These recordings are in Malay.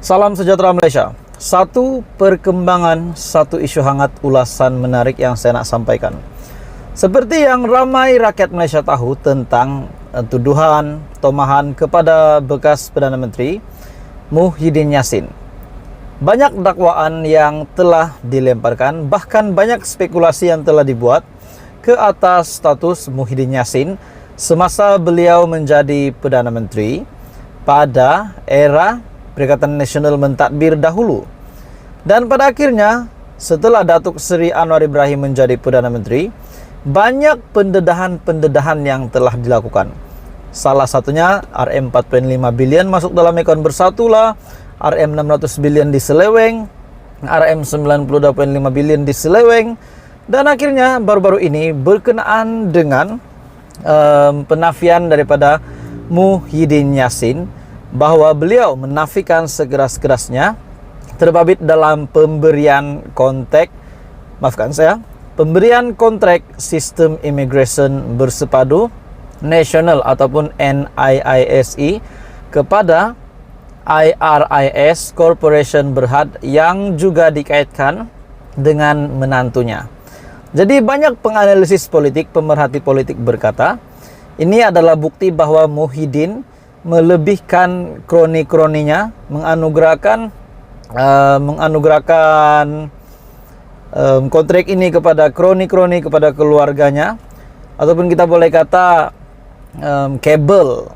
Salam sejahtera Malaysia. Satu perkembangan, satu isu hangat, ulasan menarik yang saya nak sampaikan. Seperti yang ramai rakyat Malaysia tahu tentang tuduhan, tomahan kepada bekas Perdana Menteri Muhyiddin Yassin. Banyak dakwaan yang telah dilemparkan, bahkan banyak spekulasi yang telah dibuat ke atas status Muhyiddin Yassin semasa beliau menjadi Perdana Menteri pada era Perikatan Nasional mentadbir dahulu. Dan pada akhirnya, setelah Datuk Seri Anwar Ibrahim menjadi Perdana Menteri, banyak pendedahan yang telah dilakukan. Salah satunya RM 4.5 bilion masuk dalam akaun bersatu lah, RM 600 bilion diseleweng, RM 92.5 bilion diseleweng, dan akhirnya baru-baru ini berkenaan dengan penafian daripada Muhyiddin Yassin bahwa beliau menafikan sekeras-kerasnya terbabit dalam pemberian kontrak sistem imigresen bersepadu nasional ataupun NIISE kepada IRIS Corporation Berhad yang juga dikaitkan dengan menantunya. Jadi banyak penganalisis politik, pemerhati politik berkata, ini adalah bukti bahwa Muhyiddin melebihkan kroni-kroninya, menganugerahkan kontrak ini kepada kroni-kroni, kepada keluarganya, ataupun kita boleh kata kabel.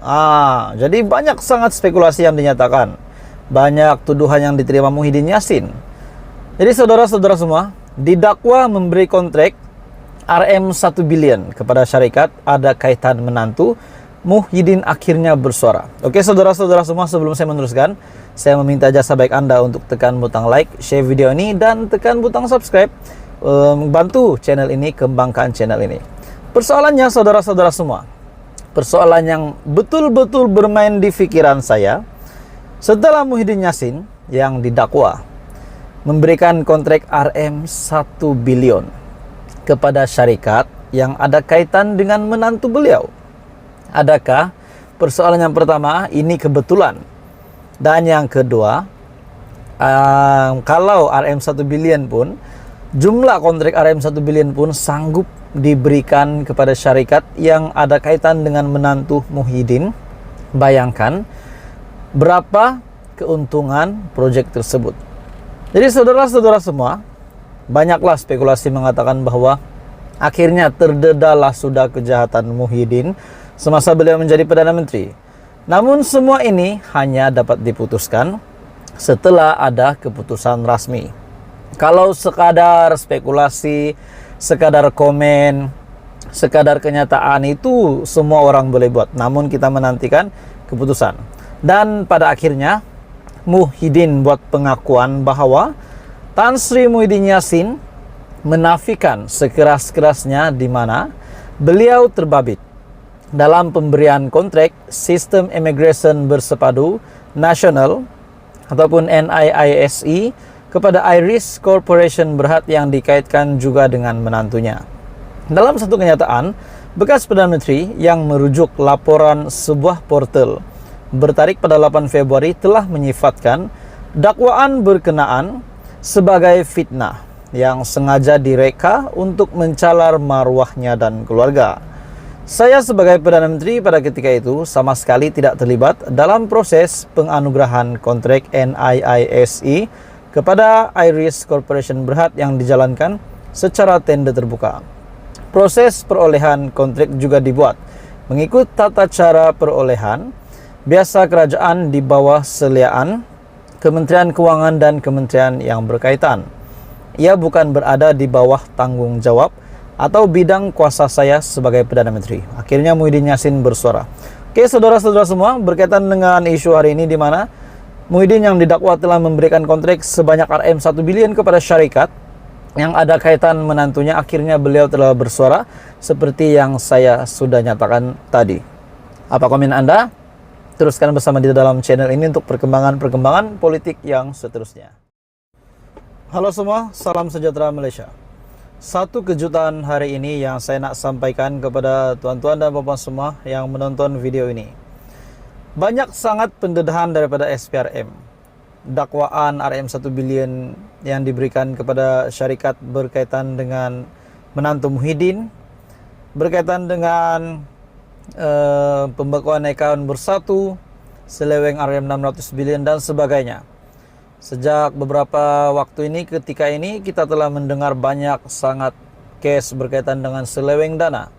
Jadi banyak sangat spekulasi yang dinyatakan, banyak tuduhan yang diterima Muhyiddin Yassin. Jadi saudara-saudara semua, didakwa memberi kontrak RM 1 bilion kepada syarikat ada kaitan menantu. Muhyiddin akhirnya bersuara. Oke saudara-saudara semua, sebelum saya meneruskan, saya meminta jasa baik Anda untuk tekan butang like, share video ini, dan tekan butang subscribe. Bantu channel ini, kembangkan channel ini. Persoalannya saudara-saudara semua, persoalan yang betul-betul bermain di pikiran saya, setelah Muhyiddin Yassin yang didakwa memberikan kontrak RM 1 bilion kepada syarikat yang ada kaitan dengan menantu beliau. Adakah persoalan yang pertama ini kebetulan? Dan yang kedua, kalau RM 1 bilion pun, jumlah kontrak RM 1 bilion pun sanggup diberikan kepada syarikat yang ada kaitan dengan menantu Muhyiddin, bayangkan berapa keuntungan proyek tersebut. Jadi saudara-saudara semua, banyaklah spekulasi mengatakan bahwa akhirnya terdedalah sudah kejahatan Muhyiddin semasa beliau menjadi Perdana Menteri. Namun semua ini hanya dapat diputuskan setelah ada keputusan rasmi. Kalau sekadar spekulasi, sekadar komen, sekadar kenyataan, itu semua orang boleh buat. Namun kita menantikan keputusan. Dan pada akhirnya Muhyiddin buat pengakuan bahwa Tan Sri Muhyiddin Yassin menafikan sekeras-kerasnya di mana beliau terbabit dalam pemberian kontrak sistem imigresen bersepadu nasional ataupun NIISE kepada IRIS Corporation Berhad yang dikaitkan juga dengan menantunya. Dalam satu kenyataan, bekas Perdana Menteri yang merujuk laporan sebuah portal bertarik pada 8 Februari telah menyifatkan dakwaan berkenaan sebagai fitnah yang sengaja direka untuk mencalar marwahnya dan keluarga. Saya sebagai Perdana Menteri pada ketika itu sama sekali tidak terlibat dalam proses penganugerahan kontrak NIISE kepada IRIS Corporation Berhad yang dijalankan secara tender terbuka. Proses perolehan kontrak juga dibuat mengikut tata cara perolehan biasa kerajaan di bawah seliaan Kementerian Kewangan dan kementerian yang berkaitan. Ia bukan berada di bawah tanggung jawab atau bidang kuasa saya sebagai Perdana Menteri. Akhirnya Muhyiddin Yassin bersuara. Oke saudara-saudara semua, berkaitan dengan isu hari ini di mana Muhyiddin yang didakwa telah memberikan kontrak sebanyak RM 1 bilion kepada syarikat yang ada kaitan menantunya, akhirnya beliau telah bersuara seperti yang saya sudah nyatakan tadi. Apa komen Anda? Teruskan bersama di dalam channel ini untuk perkembangan politik yang seterusnya. Halo semua, salam sejahtera Malaysia. Satu kejutan hari ini yang saya nak sampaikan kepada tuan-tuan dan puan semua yang menonton video ini. Banyak sangat pendedahan daripada SPRM. dakwaan RM 1 bilion yang diberikan kepada syarikat berkaitan dengan menantu Muhyiddin, berkaitan dengan pembekuan akaun Bersatu, seleweng RM 600 bilion dan sebagainya. Sejak beberapa waktu ini, ketika ini kita telah mendengar banyak sangat case berkaitan dengan seleweng dana.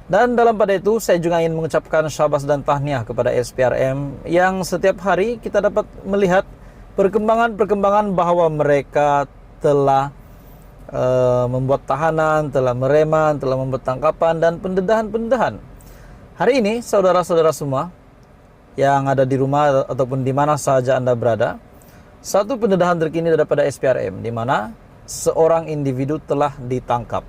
Dan dalam pada itu saya juga ingin mengucapkan syabas dan tahniah kepada SPRM yang setiap hari kita dapat melihat perkembangan-perkembangan bahwa mereka telah membuat tahanan, telah mereman, telah membuat tangkapan dan pendedahan-pendedahan. Hari ini saudara-saudara semua yang ada di rumah ataupun di mana saja Anda berada, satu pendedahan terkini daripada SPRM di mana seorang individu telah ditangkap.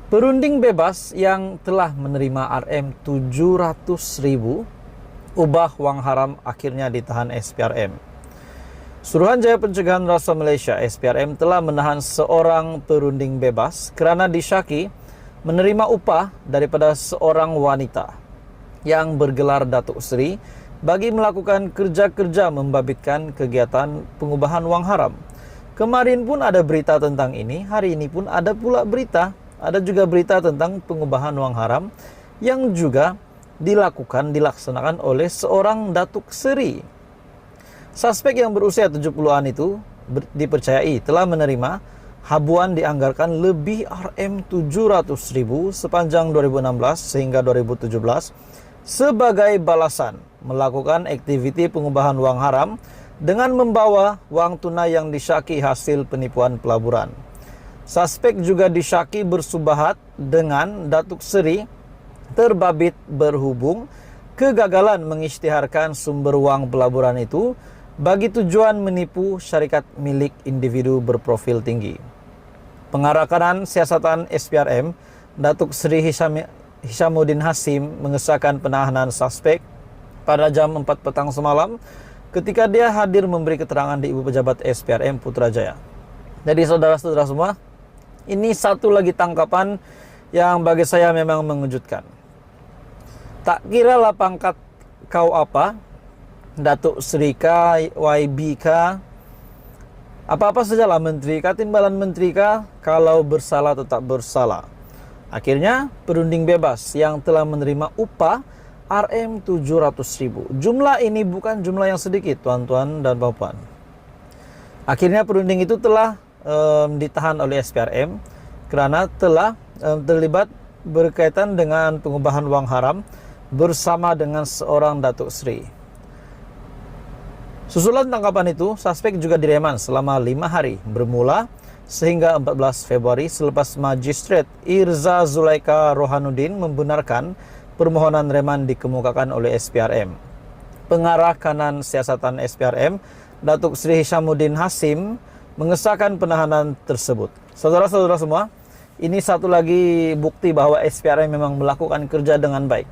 Perunding bebas yang telah menerima RM 700.000 ubah wang haram akhirnya ditahan SPRM. Suruhanjaya Pencegahan Rasuah Malaysia SPRM telah menahan seorang perunding bebas kerana disyaki menerima upah daripada seorang wanita yang bergelar Datuk Seri bagi melakukan kerja-kerja membabitkan kegiatan pengubahan wang haram. Kemarin pun ada berita tentang ini, hari ini pun ada pula berita. Ada juga berita tentang pengubahan wang haram yang juga dilaksanakan oleh seorang Datuk Seri. Suspek yang berusia 70-an itu dipercayai telah menerima habuan dianggarkan lebih RM 700.000 sepanjang 2016 sehingga 2017 sebagai balasan melakukan aktiviti pengubahan wang haram dengan membawa wang tunai yang disyaki hasil penipuan pelaburan. Suspek juga disyaki bersubahat dengan Datuk Seri terbabit berhubung kegagalan mengisytiharkan sumber wang pelaburan itu bagi tujuan menipu syarikat milik individu berprofil tinggi. Pengarah kanan siasatan SPRM, Datuk Seri Hishamuddin Hasim mengesahkan penahanan suspek pada jam 4 petang semalam ketika dia hadir memberi keterangan di Ibu Pejabat SPRM Putrajaya. Jadi saudara-saudara semua, ini satu lagi tangkapan yang bagi saya memang mengejutkan. Tak kira lah pangkat kau apa, Datuk Seri kah, YB kah, apa-apa sajalah menteri kah, timbalan menteri kah, kalau bersalah tetap bersalah. Akhirnya perunding bebas yang telah menerima upah RM 700.000. Jumlah ini bukan jumlah yang sedikit, tuan-tuan dan puan-puan. Akhirnya perunding itu telah ditahan oleh SPRM kerana telah terlibat berkaitan dengan pengubahan wang haram bersama dengan seorang Datuk Seri. Susulan tangkapan itu, suspek juga direman selama 5 hari bermula sehingga 14 Februari selepas Magistrat Irza Zulaika Rohanuddin membenarkan permohonan reman dikemukakan oleh SPRM. Pengarah kanan siasatan SPRM, Datuk Seri Hishamuddin Hasim mengesahkan penahanan tersebut. Saudara-saudara semua, ini satu lagi bukti bahwa SPRM memang melakukan kerja dengan baik.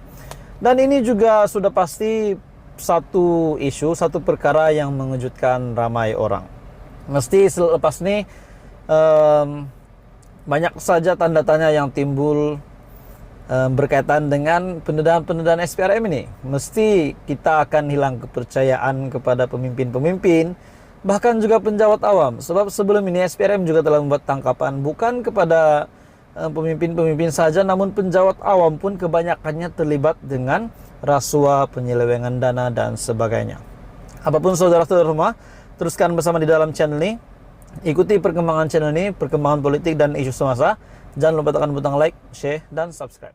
Dan ini juga sudah pasti satu isu, satu perkara yang mengejutkan ramai orang. Mesti selepas ini banyak saja tanda tanya yang timbul berkaitan dengan pendedahan-pendedahan SPRM ini. Mesti kita akan hilang kepercayaan kepada pemimpin-pemimpin, bahkan juga penjawat awam. Sebab sebelum ini SPRM juga telah membuat tangkapan bukan kepada pemimpin-pemimpin saja, namun penjawat awam pun kebanyakannya terlibat dengan rasuah, penyelewengan dana dan sebagainya. Apapun saudara-saudara semua, teruskan bersama di dalam channel ini. Ikuti perkembangan channel ini, perkembangan politik dan isu semasa. Jangan lupa tekan butang like, share dan subscribe.